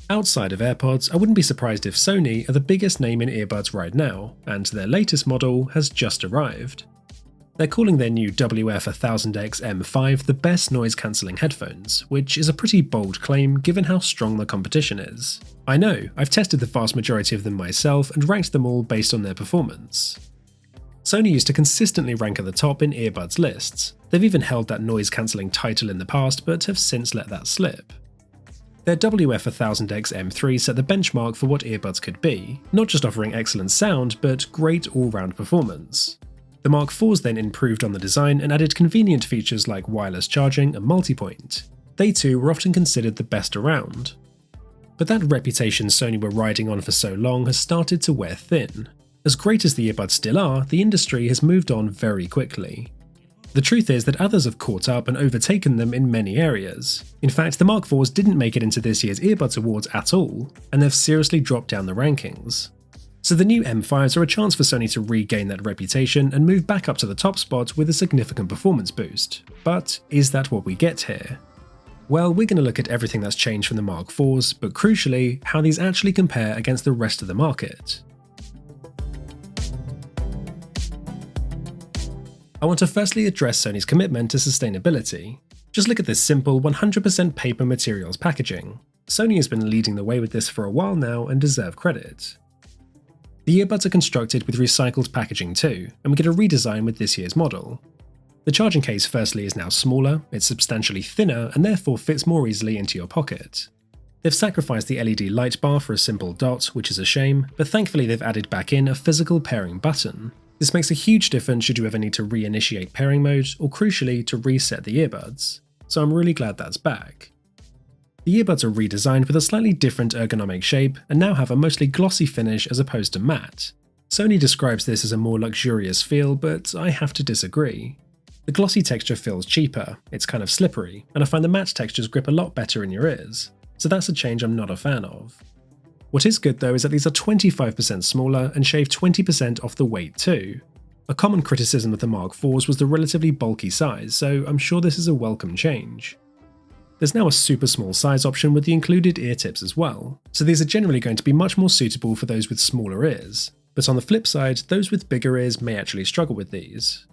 Outside of AirPods, I wouldn't be surprised if Sony are the biggest name in earbuds right now, and their latest model has just arrived. They're calling their new WF-1000XM5 the best noise-cancelling headphones, which is a pretty bold claim given how strong the competition is. I know, I've tested the vast majority of them myself and ranked them all based on their performance. Sony used to consistently rank at the top in earbuds lists. They've even held that noise-cancelling title in the past, but have since let that slip. Their WF-1000XM3 set the benchmark for what earbuds could be, not just offering excellent sound, but great all-round performance. The Mark IVs then improved on the design and added convenient features like wireless charging and multi-point. They too were often considered the best around. But that reputation Sony were riding on for so long has started to wear thin. As great as the earbuds still are, the industry has moved on very quickly. The truth is that others have caught up and overtaken them in many areas. In fact, the Mark IVs didn't make it into this year's Earbuds Awards at all, and they've seriously dropped down the rankings. So the new M5s are a chance for Sony to regain that reputation and move back up to the top spot with a significant performance boost. But is that what we get here? Well, we're going to look at everything that's changed from the Mark IVs, but crucially, how these actually compare against the rest of the market. I want to firstly address Sony's commitment to sustainability. Just look at this simple 100% paper materials packaging. Sony has been leading the way with this for a while now and deserve credit. The earbuds are constructed with recycled packaging too, and we get a redesign with this year's model. The charging case firstly is now smaller, it's substantially thinner and therefore fits more easily into your pocket. They've sacrificed the LED light bar for a simple dot, which is a shame, but thankfully they've added back in a physical pairing button. This makes a huge difference should you ever need to reinitiate pairing mode, or crucially to reset the earbuds, so I'm really glad that's back. The earbuds are redesigned with a slightly different ergonomic shape and now have a mostly glossy finish as opposed to matte. Sony describes this as a more luxurious feel, but I have to disagree. The glossy texture feels cheaper, it's kind of slippery, and I find the matte textures grip a lot better in your ears, so that's a change I'm not a fan of. What is good though is that these are 25% smaller and shave 20% off the weight too. A common criticism of the Mark IVs was the relatively bulky size, so I'm sure this is a welcome change. There's now a super small size option with the included ear tips as well, so these are generally going to be much more suitable for those with smaller ears, but on the flip side, those with bigger ears may actually struggle with these.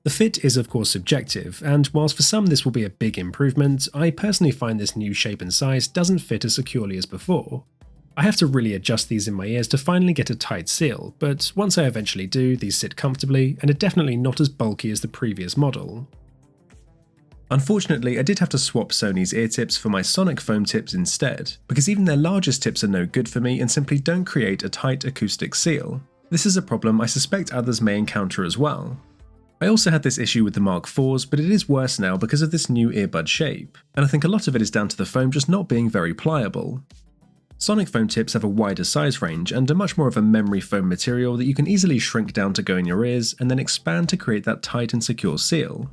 The fit is of course subjective, and whilst for some this will be a big improvement, I personally find this new shape and size doesn't fit as securely as before. I have to really adjust these in my ears to finally get a tight seal, but once I eventually do, these sit comfortably and are definitely not as bulky as the previous model. Unfortunately, I did have to swap Sony's ear tips for my Sonicfoam tips instead, because even their largest tips are no good for me and simply don't create a tight acoustic seal. This is a problem I suspect others may encounter as well. I also had this issue with the Mark IVs, but it is worse now because of this new earbud shape, and I think a lot of it is down to the foam just not being very pliable. Sonicfoam tips have a wider size range and are much more of a memory foam material that you can easily shrink down to go in your ears and then expand to create that tight and secure seal.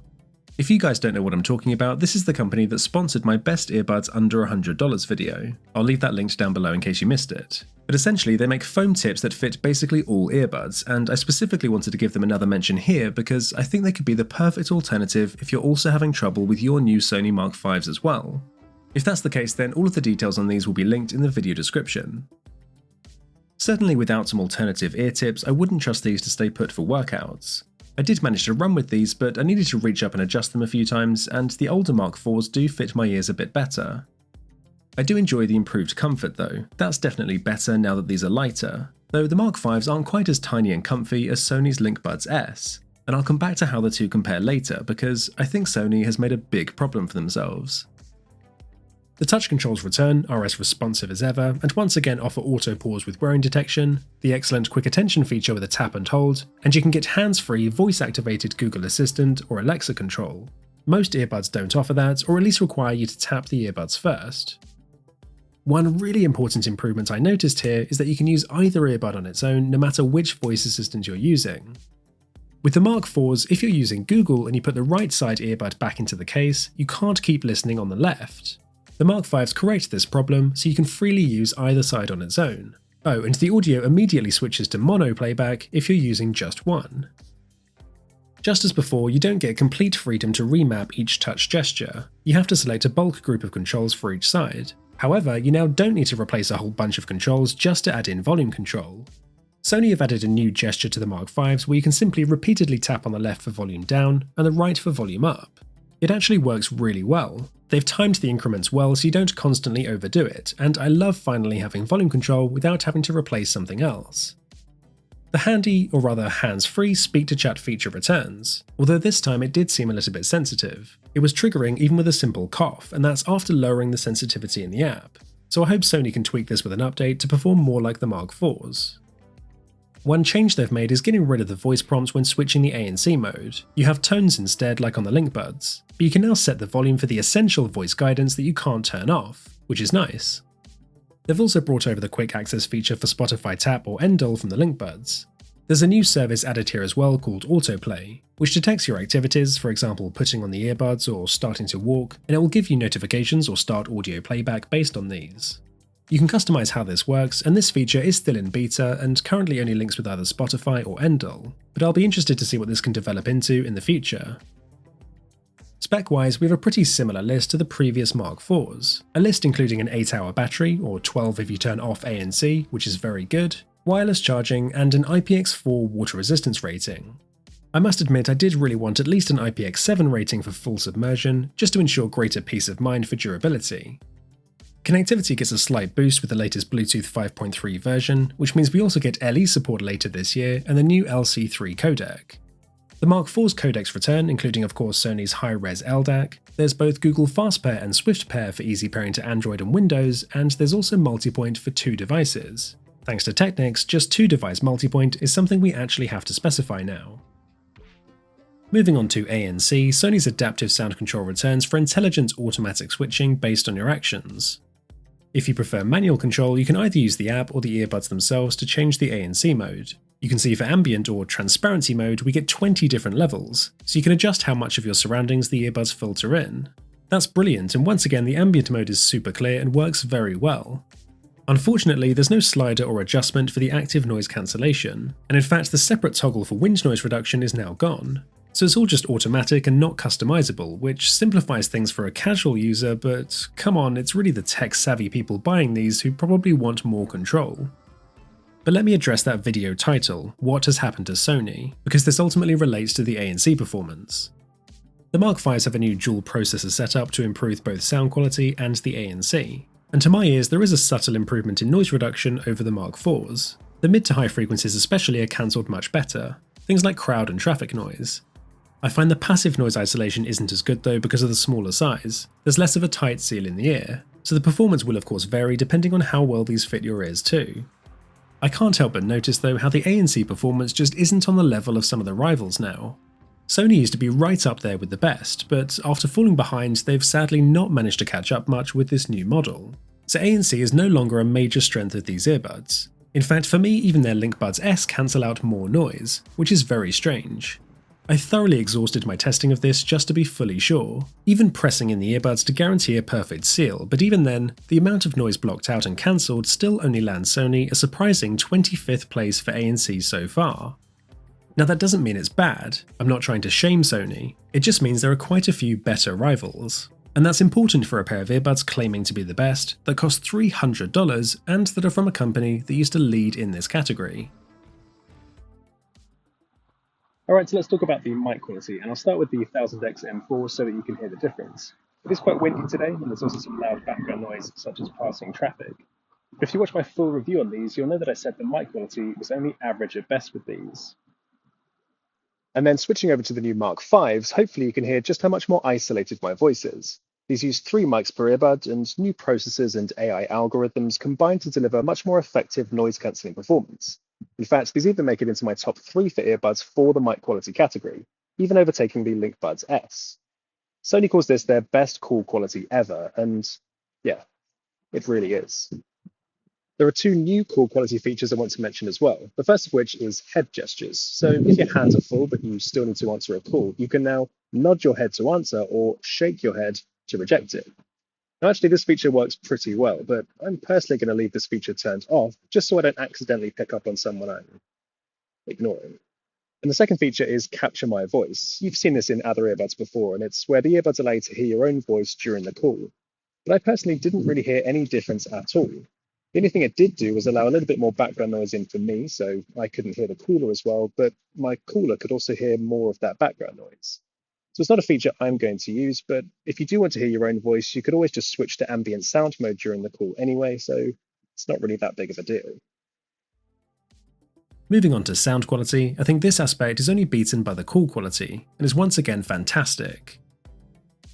If you guys don't know what I'm talking about, this is the company that sponsored my best earbuds under $100 video. I'll leave that linked down below in case you missed it. But essentially they make foam tips that fit basically all earbuds, and I specifically wanted to give them another mention here because I think they could be the perfect alternative if you're also having trouble with your new Sony Mark IVs as well. If that's the case, then all of the details on these will be linked in the video description. Certainly without some alternative ear tips, I wouldn't trust these to stay put for workouts. I did manage to run with these, but I needed to reach up and adjust them a few times, and the older Mark IVs do fit my ears a bit better. I do enjoy the improved comfort though, that's definitely better now that these are lighter, though the Mark IVs aren't quite as tiny and comfy as Sony's LinkBuds S, and I'll come back to how the two compare later because I think Sony has made a big problem for themselves. The touch controls return, are as responsive as ever, and once again offer auto pause with wearing detection, the excellent quick attention feature with a tap and hold, and you can get hands-free voice-activated Google Assistant or Alexa control. Most earbuds don't offer that, or at least require you to tap the earbuds first. One really important improvement I noticed here is that you can use either earbud on its own no matter which voice assistant you're using. With the Mark IVs, if you're using Google and you put the right side earbud back into the case, you can't keep listening on the left. The Mark IVs correct this problem so you can freely use either side on its own. Oh, and the audio immediately switches to mono playback if you're using just one. Just as before, you don't get complete freedom to remap each touch gesture. You have to select a bulk group of controls for each side. However, you now don't need to replace a whole bunch of controls just to add in volume control. Sony have added a new gesture to the Mark Vs where you can simply repeatedly tap on the left for volume down and the right for volume up. It actually works really well. They've timed the increments well so you don't constantly overdo it, and I love finally having volume control without having to replace something else. The handy, or rather hands-free, speak-to-chat feature returns, although this time it did seem a little bit sensitive. It was triggering even with a simple cough, and that's after lowering the sensitivity in the app, so I hope Sony can tweak this with an update to perform more like the Mark IVs. One change they've made is getting rid of the voice prompts when switching the ANC mode. You have tones instead, like on the LinkBuds, but you can now set the volume for the essential voice guidance that you can't turn off, which is nice. They've also brought over the quick access feature for Spotify Tap or Endel from the LinkBuds. There's a new service added here as well called Autoplay, which detects your activities, for example putting on the earbuds or starting to walk, and it will give you notifications or start audio playback based on these. You can customize how this works, and this feature is still in beta and currently only links with either Spotify or Endel, but I'll be interested to see what this can develop into in the future. Spec-wise, we have a pretty similar list to the previous Mark IVs, a list including an 8-hour battery, or 12 if you turn off ANC, which is very good, wireless charging, and an IPX4 water resistance rating. I must admit I did really want at least an IPX7 rating for full submersion, just to ensure greater peace of mind for durability. Connectivity gets a slight boost with the latest Bluetooth 5.3 version, which means we also get LE support later this year and the new LC3 codec. The Mark IV's codecs return, including of course Sony's high-res LDAC, there's both Google FastPair and SwiftPair for easy pairing to Android and Windows, and there's also multipoint for 2 devices. Thanks to Technics, just 2-device multipoint is something we actually have to specify now. Moving on to ANC, Sony's adaptive sound control returns for intelligent automatic switching based on your actions. If you prefer manual control, you can either use the app or the earbuds themselves to change the ANC mode. You can see for ambient or transparency mode we get 20 different levels, so you can adjust how much of your surroundings the earbuds filter in. That's brilliant, and once again the ambient mode is super clear and works very well. Unfortunately, there's no slider or adjustment for the active noise cancellation, and in fact the separate toggle for wind noise reduction is now gone. So it's all just automatic and not customizable, which simplifies things for a casual user, but come on, it's really the tech-savvy people buying these who probably want more control. But let me address that video title, What Has Happened to Sony, because this ultimately relates to the ANC performance. The Mark Vs have a new dual processor setup to improve both sound quality and the ANC, and to my ears there is a subtle improvement in noise reduction over the Mark IVs. The mid to high frequencies especially are cancelled much better, things like crowd and traffic noise. I find the passive noise isolation isn't as good though because of the smaller size. There's less of a tight seal in the ear, so the performance will of course vary depending on how well these fit your ears too. I can't help but notice though how the ANC performance just isn't on the level of some of the rivals now. Sony used to be right up there with the best, but after falling behind they've sadly not managed to catch up much with this new model. So ANC is no longer a major strength of these earbuds. In fact, for me even their LinkBuds S cancel out more noise, which is very strange. I thoroughly exhausted my testing of this just to be fully sure, even pressing in the earbuds to guarantee a perfect seal, but even then, the amount of noise blocked out and cancelled still only lands Sony a surprising 25th place for ANC so far. Now that doesn't mean it's bad, I'm not trying to shame Sony, it just means there are quite a few better rivals. And that's important for a pair of earbuds claiming to be the best, that cost $300 and that are from a company that used to lead in this category. Alright, so let's talk about the mic quality, and I'll start with the 1000XM4 so that you can hear the difference. It is quite windy today, and there's also some loud background noise such as passing traffic. But if you watch my full review on these, you'll know that I said the mic quality was only average at best with these. And then switching over to the new Mark Vs, hopefully you can hear just how much more isolated my voice is. These use 3 mics per earbud, and new processors and AI algorithms combine to deliver much more effective noise cancelling performance. In fact, these even make it into my top 3 for earbuds for the mic quality category, even overtaking the LinkBuds S. Sony calls this their best call quality ever, and yeah, it really is. There are 2 new call quality features I want to mention as well, the first of which is head gestures. So if your hands are full but you still need to answer a call, you can now nod your head to answer or shake your head to reject it. Now actually this feature works pretty well, but I'm personally going to leave this feature turned off just so I don't accidentally pick up on someone I'm ignoring. And the second feature is capture my voice. You've seen this in other earbuds before, and it's where the earbuds allow you to hear your own voice during the call. but I personally didn't really hear any difference at all. The only thing it did do was allow a little bit more background noise in for me, so I couldn't hear the cooler as well, but my cooler could also hear more of that background noise. So it's not a feature I'm going to use, but if you do want to hear your own voice, you could always just switch to ambient sound mode during the call anyway, so it's not really that big of a deal. Moving on to sound quality, I think this aspect is only beaten by the call quality, and is once again fantastic.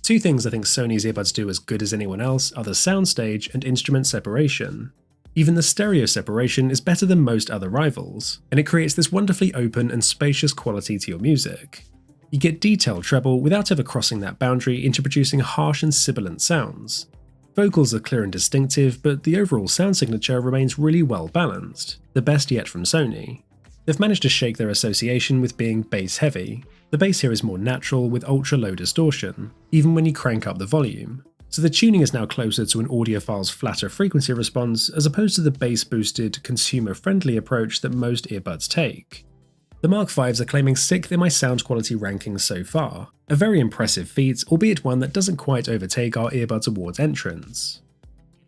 Two things I think Sony's earbuds do as good as anyone else are the soundstage and instrument separation. Even the stereo separation is better than most other rivals, and it creates this wonderfully open and spacious quality to your music. You get detailed treble without ever crossing that boundary into producing harsh and sibilant sounds. Vocals are clear and distinctive, but the overall sound signature remains really well balanced, the best yet from Sony. They've managed to shake their association with being bass heavy. The bass here is more natural with ultra low distortion, even when you crank up the volume. So the tuning is now closer to an audiophile's flatter frequency response as opposed to the bass-boosted, consumer-friendly approach that most earbuds take. The Mark 5s are claiming 6th in my sound quality rankings so far, a very impressive feat, albeit one that doesn't quite overtake our Earbuds Awards entrance.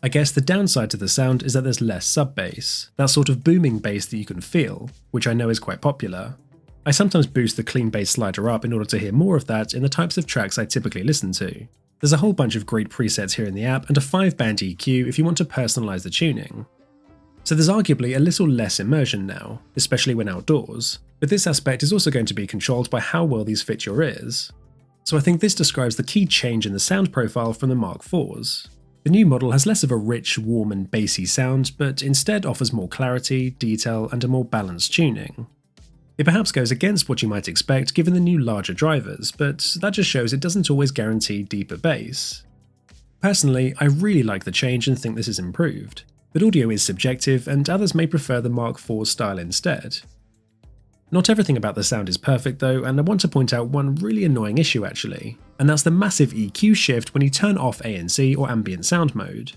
I guess the downside to the sound is that there's less sub-bass, that sort of booming bass that you can feel, which I know is quite popular. I sometimes boost the clean bass slider up in order to hear more of that in the types of tracks I typically listen to. There's a whole bunch of great presets here in the app and a 5-band EQ if you want to personalize the tuning. So there's arguably a little less immersion now, especially when outdoors, but this aspect is also going to be controlled by how well these fit your ears. So I think this describes the key change in the sound profile from the Mark 4s. The new model has less of a rich, warm and bassy sound, but instead offers more clarity, detail and a more balanced tuning. It perhaps goes against what you might expect given the new larger drivers, but that just shows it doesn't always guarantee deeper bass. Personally, I really like the change and think this is improved, but audio is subjective and others may prefer the Mark 4 style instead. Not everything about the sound is perfect though, and I want to point out one really annoying issue actually, and that's the massive EQ shift when you turn off ANC or ambient sound mode.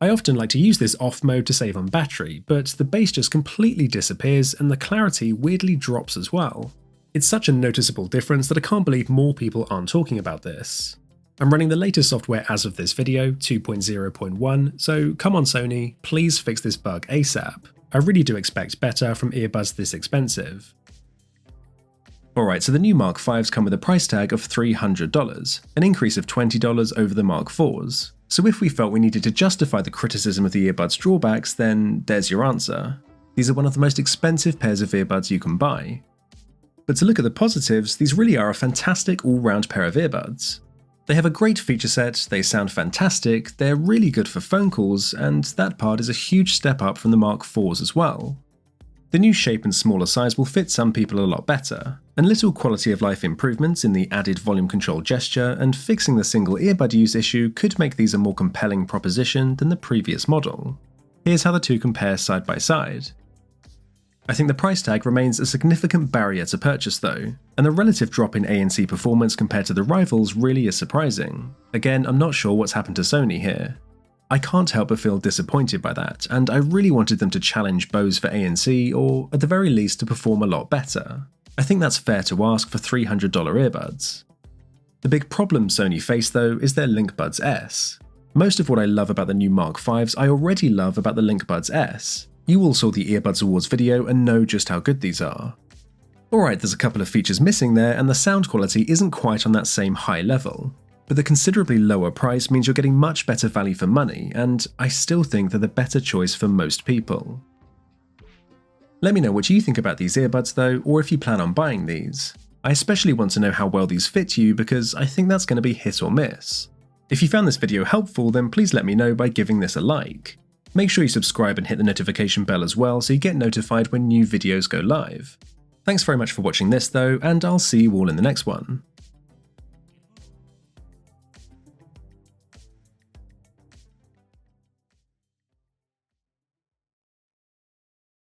I often like to use this off mode to save on battery, but the bass just completely disappears and the clarity weirdly drops as well. It's such a noticeable difference that I can't believe more people aren't talking about this. I'm running the latest software as of this video, 2.0.1, so come on Sony, please fix this bug ASAP. I really do expect better from earbuds this expensive. Alright, so the new Mark 5s come with a price tag of $300, an increase of $20 over the Mark 4s. So if we felt we needed to justify the criticism of the earbuds' drawbacks, then there's your answer. These are one of the most expensive pairs of earbuds you can buy. But to look at the positives, these really are a fantastic all-round pair of earbuds. They have a great feature set, they sound fantastic, they're really good for phone calls, and that part is a huge step up from the Mark 4s as well. The new shape and smaller size will fit some people a lot better, and little quality of life improvements in the added volume control gesture and fixing the single earbud use issue could make these a more compelling proposition than the previous model. Here's how the two compare side by side. I think the price tag remains a significant barrier to purchase though, and the relative drop in ANC performance compared to the rivals really is surprising. Again, I'm not sure what's happened to Sony here. I can't help but feel disappointed by that, and I really wanted them to challenge Bose for ANC, or at the very least to perform a lot better. I think that's fair to ask for $300 earbuds. The big problem Sony face though is their LinkBuds S. Most of what I love about the new Mark 5s I already love about the LinkBuds S. You all saw the Earbuds Awards video and know just how good these are. Alright, there's a couple of features missing there and the sound quality isn't quite on that same high level. But the considerably lower price means you're getting much better value for money, and I still think they're the better choice for most people. Let me know what you think about these earbuds though, or if you plan on buying these. I especially want to know how well these fit you because I think that's going to be hit or miss. If you found this video helpful, then please let me know by giving this a like. Make sure you subscribe and hit the notification bell as well so you get notified when new videos go live. Thanks very much for watching this though, and I'll see you all in the next one.